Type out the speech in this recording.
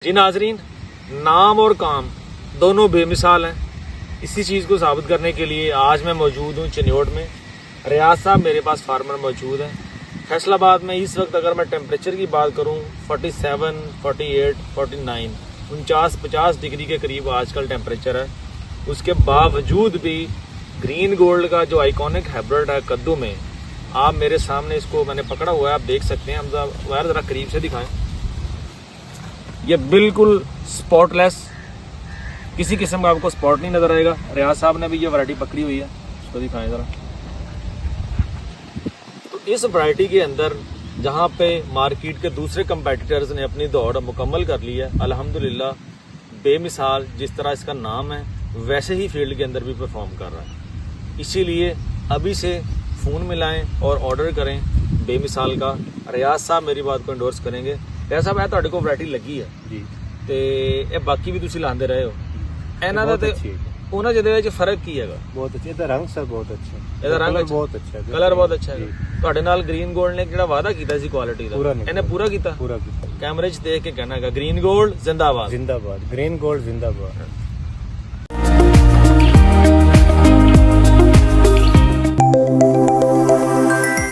जी नाजरीन, नाम और काम दोनों बेमिसाल हैं। इसी चीज़ को साबित करने के लिए आज मैं मौजूद हूँ चिन्योट में। रियाज साहब मेरे पास फार्मर मौजूद हैं। फैसलाबाद में इस वक्त अगर मैं टेम्परेचर की बात करूँ 47, 48, 49, 49-50 डिग्री के करीब आजकल टेम्परेचर है। उसके बावजूद भी ग्रीन गोल्ड का जो आइकॉनिक हाइब्रिड है कद्दू में, आप मेरे सामने इसको मैंने पकड़ा हुआ है, आप देख सकते हैं। हम वायर ज़रा करीब से दिखाएं। ये बिल्कुल स्पॉटलेस, किसी किस्म का आपको स्पॉट नहीं नजर आएगा। रियाज साहब ने भी ये वैरायटी पकड़ी हुई है, उसको दिखाएं जरा। तो इस वैरायटी के अंदर जहां पे मार्केट के दूसरे कंपेटिटर्स ने अपनी दौड़ मुकम्मल कर ली है, अल्हम्दुलिल्लाह बेमिसाल जिस तरह इसका नाम है वैसे ही फील्ड के अंदर भी परफॉर्म कर रहा है। इसीलिए अभी से फ़ोन मिलाएं और ऑर्डर करें बेमिसाल का। रियाज साहब मेरी बात को इंडोर्स करेंगे। रियाज साहब, ਇਹ ਤੁਹਾਡੇ ਕੋਲ ਵੈਰਾਈਟੀ ਲੱਗੀ ਹੈ ਜੀ ਤੇ ਇਹ ਬਾਕੀ ਵੀ ਤੁਸੀਂ ਲਾਉਂਦੇ ਰਹੇ ਹੋ, ਇਹਨਾਂ ਦਾ ਤੇ अच्छी है, ਉਹਨਾਂ ਜਿਹਦੇ ਵਿੱਚ ਫਰਕ ਕੀ ਹੈਗਾ? बहुत अच्छी। ਇਹਦਾ ਰੰਗ ਸਰ ਬਹੁਤ ਅੱਛਾ ਹੈ, ਇਹਦਾ ਰੰਗ ਕਲਰ ਅੱਛਾ, ਬਹੁਤ ਅੱਛਾ ਹੈ, ਕਲਰ ਬਹੁਤ ਅੱਛਾ ਜੀ, ਹੈਗਾ। ਤੁਹਾਡੇ ਨਾਲ ਗ੍ਰੀਨ ਗੋਲਡ ਨੇ ਜਿਹੜਾ ਵਾਅਦਾ ਕੀਤਾ ਸੀ ਕੁਆਲਿਟੀ ਦਾ, ਪੂਰਾ ਨਿਕਲਿਆ। ਇਹਨੇ ਪੂਰਾ ਕੀਤਾ। ਪੂਰਾ ਕੀਤਾ। ਕੈਮਰੇ 'ਚ ਦੇਖ ਕੇ ਕਹਿਣਾ ਹੈਗਾ ਗ੍ਰੀਨ ਗੋਲਡ ਜ਼ਿੰਦਾਬਾਦ। जिंदाबाद, ग्रीन गोल्ड जिंदाबाद।